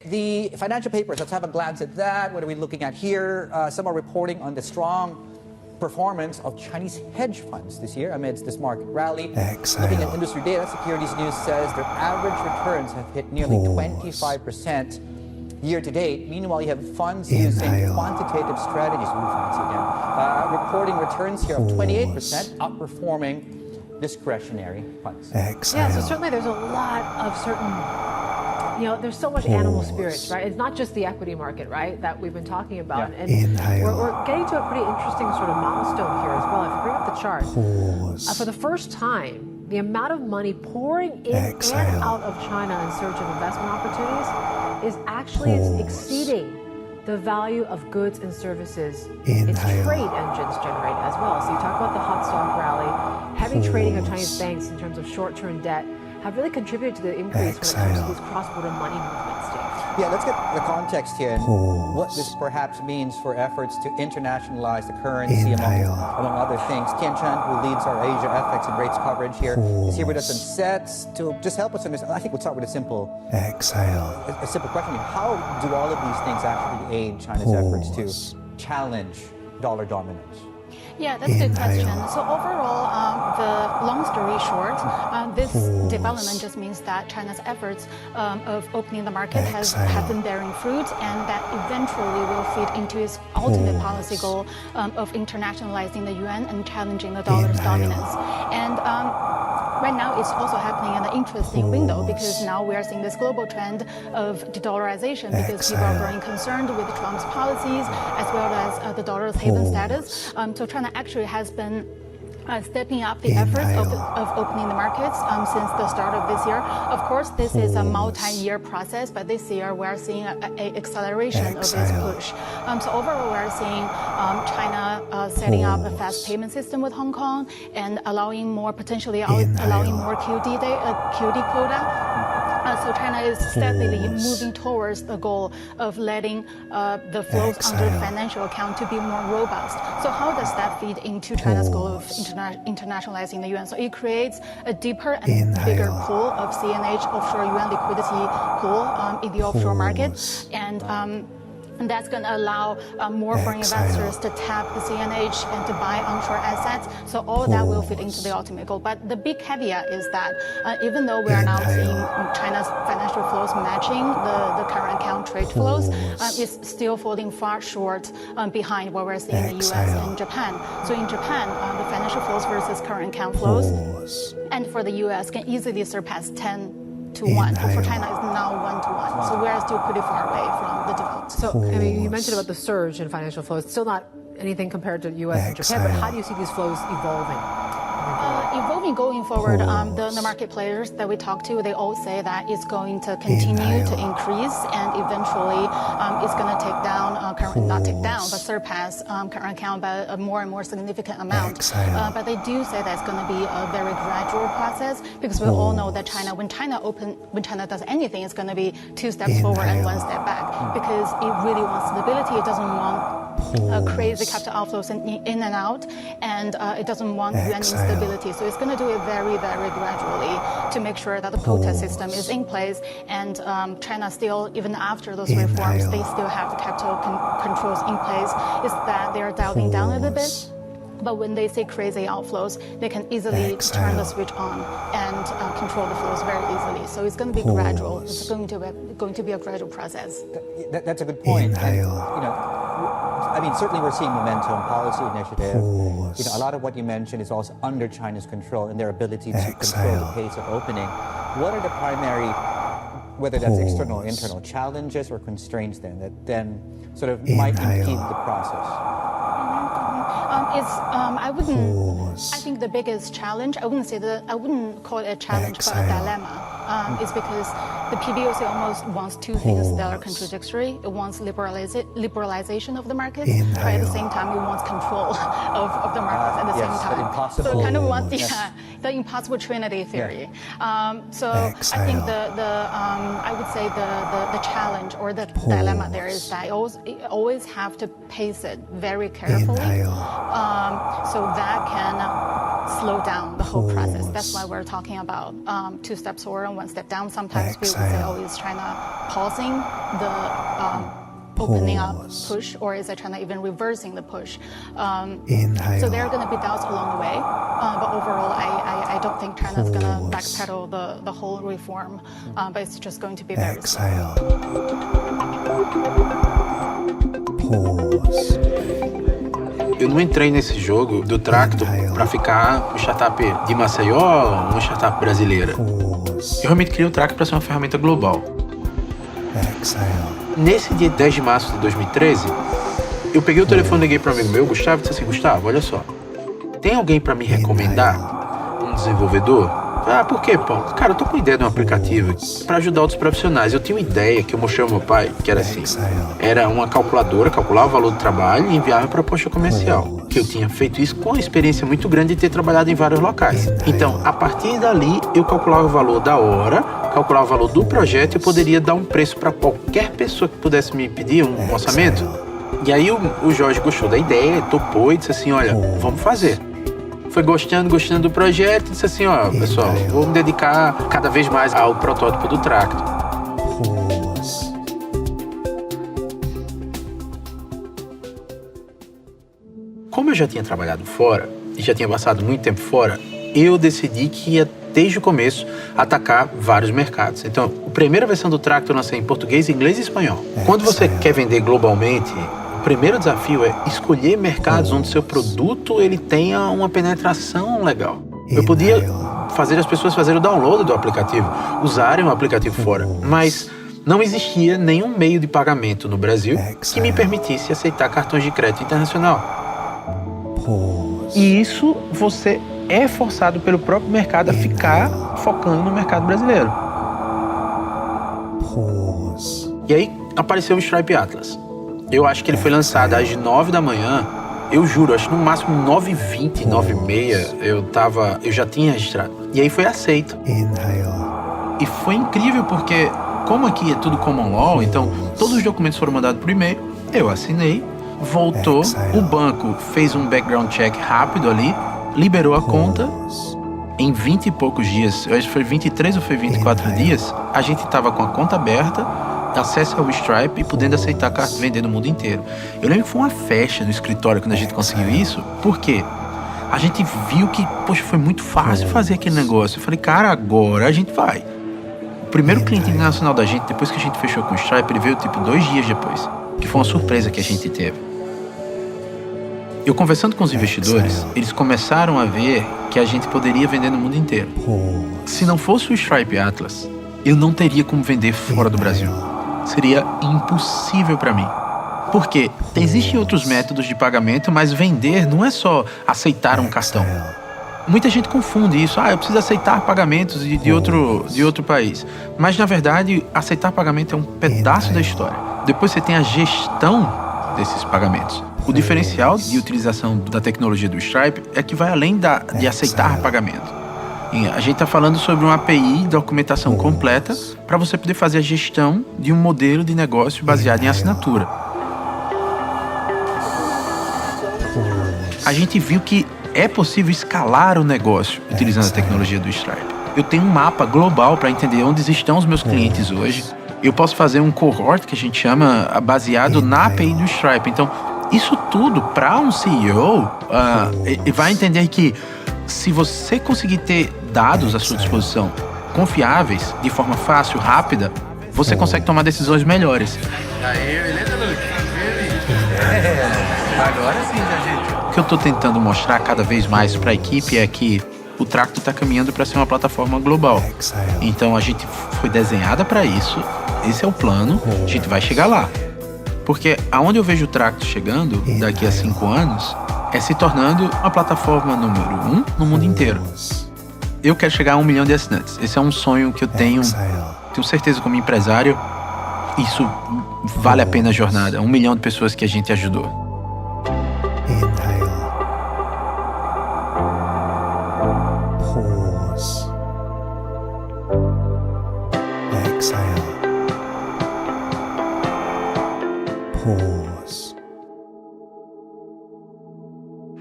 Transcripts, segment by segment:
The financial papers, let's have a glance at that. What are we looking at here? Some are reporting on the strong performance of Chinese hedge funds this year amidst this market rally. Looking at industry data, Securities News says their average returns have hit nearly 25% year to date. Meanwhile, you have funds using quantitative strategies, reporting returns here of 28%, outperforming discretionary funds. Yeah, so certainly there's a lot of certain, there's so much animal spirits, right? It's not just the equity market, right, that we've been talking about. Yeah. And we're getting to a pretty interesting sort of milestone here as well. If you bring up the chart, for the first time, the amount of money pouring in and out of China in search of investment opportunities is actually exceeding the value of goods and services its trade engines generate as well. So you talk about the hot stock rally, heavy trading of Chinese banks in terms of short-term debt have really contributed to the increase when it comes to these cross-border money movements, Dave. Yeah, let's get the context here and what this perhaps means for efforts to internationalize the currency, among other things. Tian Chen, who leads our Asia FX and rates coverage here, is here with us on sets to just help us understand. I think we'll start with a simple question. How do all of these things actually aid China's efforts to challenge dollar dominance? Yeah, that's a good question. So overall, the long story short, this development just means that China's efforts of opening the market have been bearing fruit, and that eventually will feed into its ultimate policy goal of internationalizing the yuan and challenging the dollar's dominance. And right now, it's also happening in an interesting window because now we are seeing this global trend of de-dollarization because people are growing concerned with Trump's policies as well as the dollar's haven status. So China actually has been stepping up the efforts of opening the markets since the start of this year. Of course, this is a multi-year process, but this year we are seeing an acceleration of this push. So overall, we are seeing China setting up a fast payment system with Hong Kong and allowing more, potentially allowing more QD quota. So China is steadily moving towards the goal of letting the flows under the financial account to be more robust. So how does that feed into China's goal of internationalizing the yuan? So it creates a deeper and bigger pool of CNH offshore yuan liquidity pool in the offshore market. And that's going to allow more foreign investors to tap the CNH and to buy onshore assets. So all that will fit into the ultimate goal. But the big caveat is that even though we are now seeing China's financial flows matching the current account trade flows, it's still falling far short behind what we're seeing in the US and Japan. So in Japan, the financial flows versus current account flows, and for the US can easily surpass 10 to 1. For China, it's now 1 to 1. So we're still pretty far away from the development. So, I mean, you mentioned about the surge in financial flows. It's still not anything compared to U.S. and Japan, but how do you see these flows evolving? Evolving going forward, the market players that we talk to, they all say that it's going to continue to increase and eventually it's going to take down, but surpass current account by a more and more significant amount. But they do say that it's going to be a very gradual process because we all know that when China does anything, it's going to be 2 steps forward and 1 step back because it really wants stability. It doesn't want crazy capital outflows in and out, and it doesn't want yuan instability. So it's going to do it very, very gradually to make sure that the protest system is in place. And China still, even after those reforms, they still have the capital controls in place. It's that they're dialing down a little bit. But when they say crazy outflows, they can easily turn the switch on and control the flows very easily. So it's going to be gradual. It's going to be a gradual process. That's a good point. And, I mean, certainly we're seeing momentum, policy initiative. A lot of what you mentioned is also under China's control and their ability to control the pace of opening. What are the primary, whether that's external or internal, challenges or constraints then that then sort of might impede the process? I think the biggest challenge, I wouldn't call it a challenge, but a dilemma. Is because the PBOC almost wants 2 things that are contradictory. It wants liberalization of the market, but at the same time, it wants control of the markets at the same time. So it kind of wants the impossible trinity theory. So I think I would say the challenge or the dilemma there is that you always have to pace it very carefully, so that can slow down the whole process. That's why we're talking about 2 steps forward and 1 step down. Sometimes we would say, oh, is China pausing the opening up push, or is it China even reversing the push? So there are going to be doubts along the way. But overall, I don't think China's going to backpedal the whole reform. But it's just going to be very slow. Eu não entrei nesse jogo do Tracto para ficar um startup de Maceió ou uma startup brasileira. Eu realmente criei o Tracto para ser uma ferramenta global. Nesse dia 10 de março de 2013, eu peguei o telefone, liguei para um amigo meu, Gustavo, e disse assim: Gustavo, olha só, tem alguém para me recomendar? Um desenvolvedor? Ah, por quê, Paulo? Cara, eu tô com ideia de um aplicativo para ajudar outros profissionais. Eu tinha uma ideia que eu mostrei ao meu pai, que era assim: era uma calculadora, calculava o valor do trabalho e enviava uma proposta comercial. Que eu tinha feito isso com uma experiência muito grande de ter trabalhado em vários locais. Então, a partir dali, eu calculava o valor da hora, calculava o valor do projeto e eu poderia dar um preço para qualquer pessoa que pudesse me pedir um orçamento. E aí o Jorge gostou da ideia, topou e disse assim: olha, vamos fazer. Foi gostando do projeto e disse assim: ó, pessoal, vou me dedicar cada vez mais ao protótipo do Tracto. Como eu já tinha trabalhado fora e já tinha passado muito tempo fora, eu decidi que ia, desde o começo, atacar vários mercados. Então, a primeira versão do Tracto eu lancei em português, inglês e espanhol. Quando você quer vender globalmente, o primeiro desafio é escolher mercados onde seu produto ele tenha uma penetração legal. Eu podia fazer as pessoas fazerem o download do aplicativo, usarem o aplicativo fora, mas não existia nenhum meio de pagamento no Brasil que me permitisse aceitar cartões de crédito internacional. E isso você é forçado pelo próprio mercado a ficar focando no mercado brasileiro. E aí apareceu o Stripe Atlas. Eu acho que ele foi lançado às 9 da manhã. Eu juro, acho que no máximo 9h20, 9h30 eu já tinha registrado. E aí foi aceito. E foi incrível porque, como aqui é tudo common law, então todos os documentos foram mandados por e-mail, eu assinei, voltou, o banco fez um background check rápido ali, liberou a conta. Em 20 e poucos dias, eu acho que foi 23 ou foi 24 dias, a gente estava com a conta aberta, acesso ao Stripe e podendo aceitar cartas vender no mundo inteiro. Eu lembro que foi uma festa no escritório quando a gente conseguiu isso, porque a gente viu que, poxa, foi muito fácil fazer aquele negócio. Eu falei, cara, agora a gente vai. O primeiro cliente internacional da gente, depois que a gente fechou com o Stripe, ele veio tipo 2 dias depois, que foi uma surpresa que a gente teve. Eu conversando com os investidores, eles começaram a ver que a gente poderia vender no mundo inteiro. Se não fosse o Stripe Atlas, eu não teria como vender fora do Brasil. Seria impossível para mim. Porque existem outros métodos de pagamento, mas vender não é só aceitar um cartão. Muita gente confunde isso. Eu preciso aceitar pagamentos de outro país. Mas, na verdade, aceitar pagamento é um pedaço da história. Depois você tem a gestão desses pagamentos. O diferencial de utilização da tecnologia do Stripe é que vai além de aceitar pagamento. A gente está falando sobre uma API, documentação completa, para você poder fazer a gestão de um modelo de negócio baseado em assinatura. A gente viu que é possível escalar o negócio utilizando a tecnologia do Stripe. Eu tenho um mapa global para entender onde estão os meus clientes hoje. Eu posso fazer um cohort, que a gente chama, baseado na API do Stripe. Então, isso tudo, para um CEO, vai entender que se você conseguir ter dados à sua disposição confiáveis, de forma fácil, rápida, você consegue tomar decisões melhores. Aí, beleza, Lucas? Agora sim, gente. O que eu estou tentando mostrar cada vez mais para a equipe é que o Tracto está caminhando para ser uma plataforma global. Então a gente foi desenhada para isso, esse é o plano, a gente vai chegar lá. Porque aonde eu vejo o Tracto chegando daqui a 5 anos é se tornando a plataforma número 1 no mundo inteiro. Eu quero chegar a 1 milhão de assinantes. Esse é um sonho que eu tenho certeza como empresário, isso vale a pena a jornada. 1 milhão de pessoas que a gente ajudou.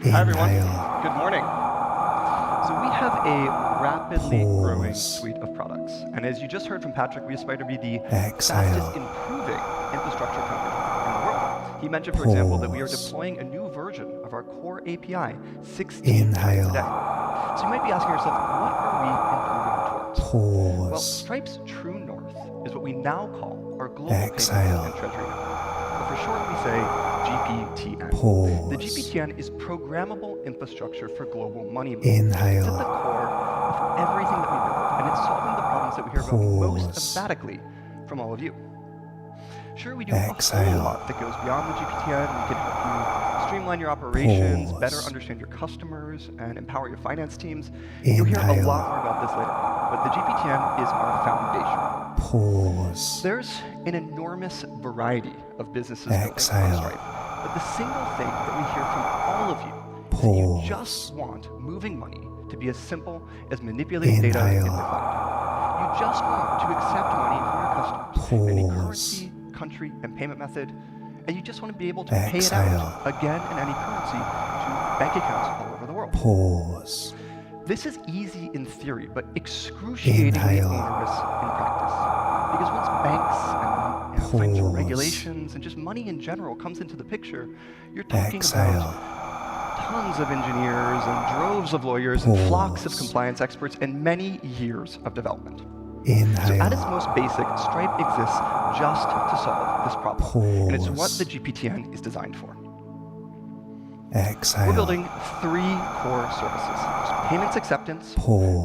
Hi everyone. Good morning. So we have a rapidly growing suite of products. And as you just heard from Patrick, we aspire to be the fastest improving infrastructure company in the world. He mentioned, for example, that we are deploying a new version of our core API 16 times a day. So you might be asking yourself, what are we improving towards? Well, Stripe's true north is what we now call our global payments and treasury network. But for short, we say GPTN. The GPTN is programmable infrastructure for global money movement. It's at the core of everything that we build, and it's solving the problems that we hear about most emphatically from all of you. Sure, we do a whole lot that goes beyond the GPTN. We can help you streamline your operations, better understand your customers, and empower your finance teams. You'll hear a lot more about this later, but the GPTN is our foundation. There's an enormous variety of businesses building on Stripe, but the single thing that we hear from all of you is that you just want moving money to be as simple as manipulating data in the cloud. You just want to accept money from your customers in any currency, country, and payment method, and you just want to be able to pay it out again in any currency to bank accounts all over the world. This is easy in theory, but excruciatingly onerous in practice. Because once banks and financial regulations and just money in general comes into the picture, you're talking about tons of engineers and droves of lawyers and flocks of compliance experts and many years of development. So at its most basic, Stripe exists just to solve this problem. And it's what the GPTN is designed for. We're building 3 core services. There's payments acceptance,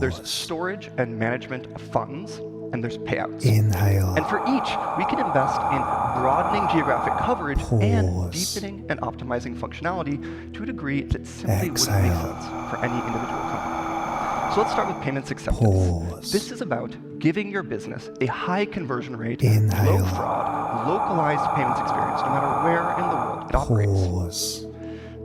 there's storage and management of funds, and there's payouts. And for each, we can invest in broadening geographic coverage and deepening and optimizing functionality to a degree that simply wouldn't make sense for any individual company. So let's start with payments acceptance. This is about giving your business a high conversion rate, low fraud, localized payments experience, no matter where in the world it operates.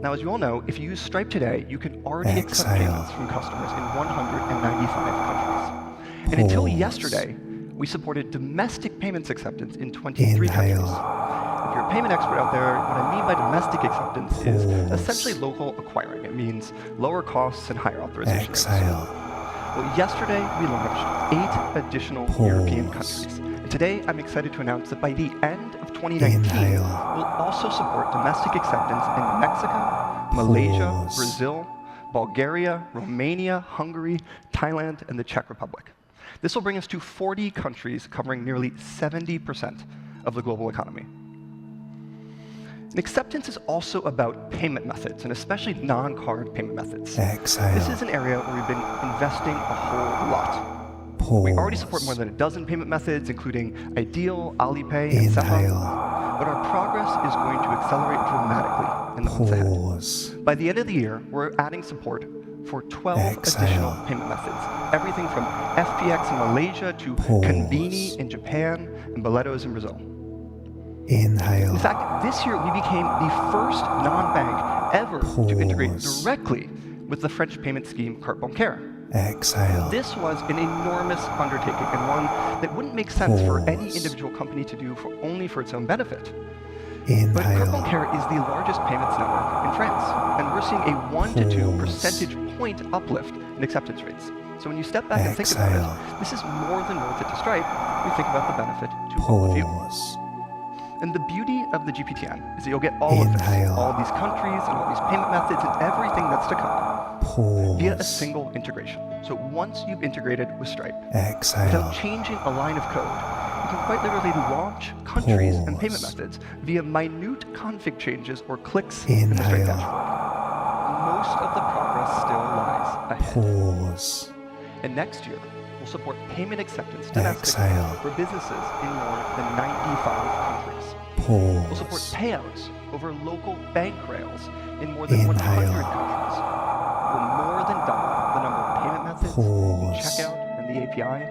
Now, as you all know, if you use Stripe today, you can already accept payments from customers in 195 countries. And until yesterday, we supported domestic payments acceptance in 23 countries. If you're a payment expert out there, what I mean by domestic acceptance is essentially local acquiring. It means lower costs and higher authorization rates. Well, yesterday, we launched 8 additional European countries. And today, I'm excited to announce that by the end of 2019, we'll also support domestic acceptance in Mexico, Malaysia, Brazil, Bulgaria, Romania, Hungary, Thailand, and the Czech Republic. This will bring us to 40 countries covering nearly 70% of the global economy. And acceptance is also about payment methods, and especially non-card payment methods. This is an area where we've been investing a whole lot. We already support more than a dozen payment methods, including Ideal, Alipay, and SEPA, but our progress is going to accelerate dramatically in the months ahead. By the end of the year, we're adding support for 12 additional payment methods, everything from FPX in Malaysia to Konbini in Japan and Boletos in Brazil. In fact, this year we became the first non-bank ever to integrate directly with the French payment scheme Carte Bancaire. This was an enormous undertaking and one that wouldn't make sense for any individual company to do only for its own benefit. But Carte Bancaire is the largest payments network in France, and we're seeing a 1 to 2 percentage point uplift in acceptance rates. So when you step back and think about it, this is more than worth it to Stripe. We think about the benefit to all of you. And the beauty of the GPTN is that you'll get all of this, all these countries and all these payment methods and everything that's to come via a single integration. So once you've integrated with Stripe, without changing a line of code, you can quite literally launch countries and payment methods via minute config changes or clicks in the Stripe dashboard. Most of the progress still lies ahead. And next year, we'll support payment acceptance domestically for businesses in more than 95 countries. We'll support payouts over local bank rails in more than 100 countries. We'll more than double the number of payment methods in checkout and the API.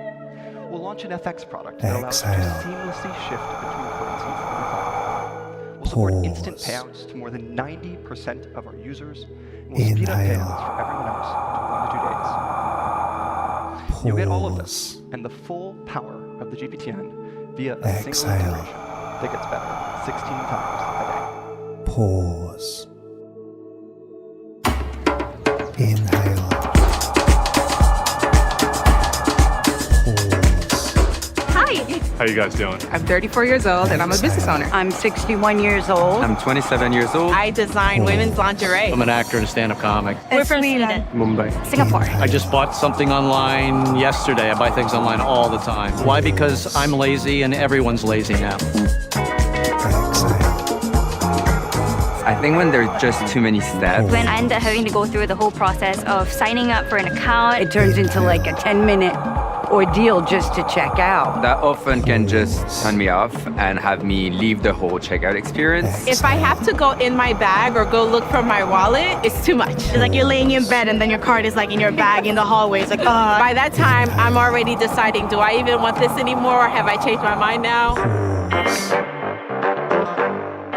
We'll launch an FX product that allows you to seamlessly shift between currencies in the cloud. We'll support instant payouts to more than 90% of our users. And we'll speed up payouts for everyone else to 1 to 2 days. You'll get all of this and the full power of the GPTN via a single integration that gets better 16 times a day. Inhale. How you guys doing? I'm 34 years old and I'm a business owner. I'm 61 years old. I'm 27 years old. I design women's lingerie. I'm an actor and a stand-up comic. We're from Sweden. Mumbai. Singapore. I just bought something online yesterday. I buy things online all the time. Why? Because I'm lazy and everyone's lazy now. I think when there's just too many steps. When I end up having to go through the whole process of signing up for an account, It turns into like a 10-minute ordeal just to check out. That often can just turn me off and have me leave the whole checkout experience. If I have to go in my bag or go look for my wallet, it's too much. It's like you're laying in bed and then your card is like in your bag in the hallway. It's like, by that time, I'm already deciding, do I even want this anymore? Or have I changed my mind now?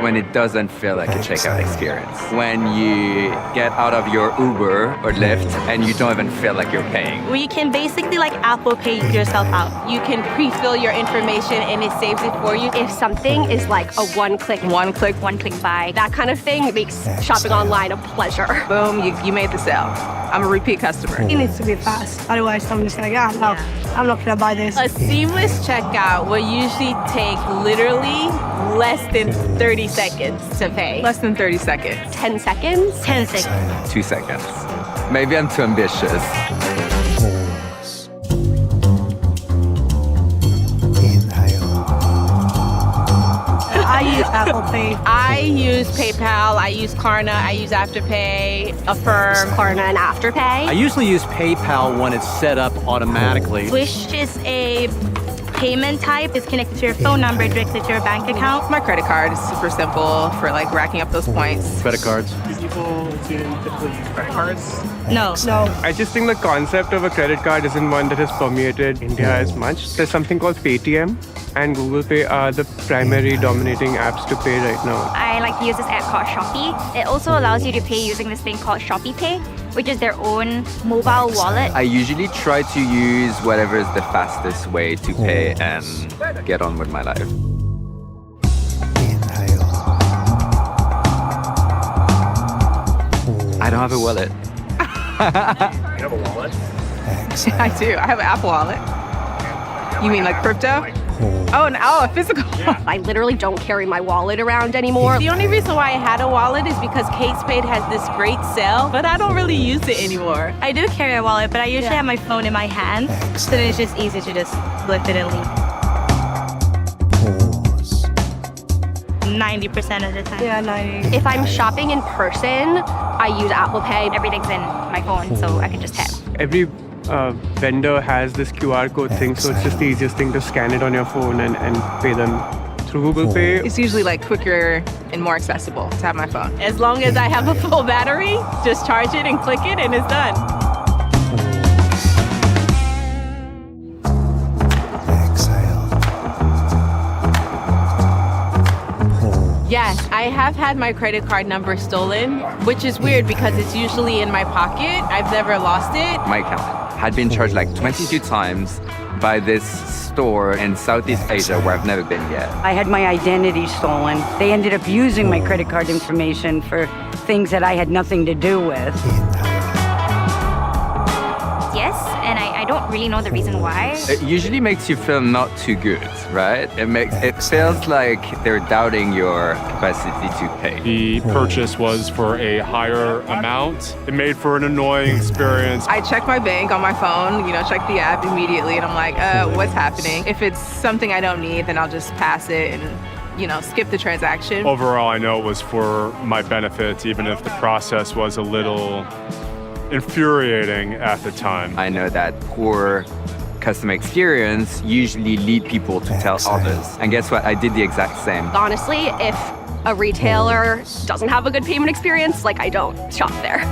When it doesn't feel like a checkout experience. When you get out of your Uber or Lyft and you don't even feel like you're paying. where you can basically like Apple Pay yourself out. You can pre-fill your information and it saves it for you. If something is like a one-click One-click buy. that kind of thing makes shopping online a pleasure. Boom, you made the sale. I'm a repeat customer. It needs to be fast. Otherwise, someone's gonna go, no, I'm not gonna buy this. A seamless checkout will usually take literally less than 30 seconds to pay. Less than 30 seconds. 10 seconds? 10 seconds. 2 seconds. Maybe I'm too ambitious. I use Apple Pay. I use PayPal, I use Klarna, I use Afterpay, Affirm. Klarna and Afterpay? I usually use PayPal when it's set up automatically. Swish is a payment type. It's connected to your phone number, directly to your bank account. My credit card is super simple for like racking up those points. Credit cards. Do people typically use credit cards? No. I just think the concept of a credit card isn't one that has permeated India as much. There's something called Paytm and Google Pay are the primary dominating apps to pay right now. I like to use this app called Shopee. It also allows you to pay using this thing called Shopee Pay, which is their own mobile wallet. I usually try to use whatever is the fastest way to pay and get on with my life. I don't have a wallet. You have a wallet? I do. I have an Apple Wallet. You mean like crypto? Oh, a physical. I literally don't carry my wallet around anymore. The only reason why I had a wallet is because Kate Spade has this great sale, but I don't really use it anymore. I do carry a wallet, but I usually have my phone in my hand, so then it's just easy to just lift it and leave. 90% of the time. Yeah, 90. If I'm shopping in person, I use Apple Pay. Everything's in my phone, so I can just tap. Every vendor has this QR code thing, so it's just the easiest thing to scan it on your phone and pay them through Google Pay. It's usually like quicker and more accessible to have my phone. As long as I have a full battery, just charge it and click it and it's done. Yes, I have had my credit card number stolen, which is weird because it's usually in my pocket. I've never lost it. My account had been charged like 22 times by this store in Southeast Asia where I've never been yet. I had my identity stolen. They ended up using my credit card information for things that I had nothing to do with. Yes, and I don't really know the reason why. It usually makes you feel not too good, right? It feels like they're doubting your capacity to pay. The purchase was for a higher amount. It made for an annoying experience. I check my bank on my phone, check the app immediately, and I'm like, what's happening? If it's something I don't need, then I'll just pass it and skip the transaction. Overall, I know it was for my benefit, even if the process was a little infuriating at the time. I know that poor customer experience usually lead people to tell others. And guess what? I did the exact same. Honestly, if a retailer doesn't have a good payment experience, I don't shop there.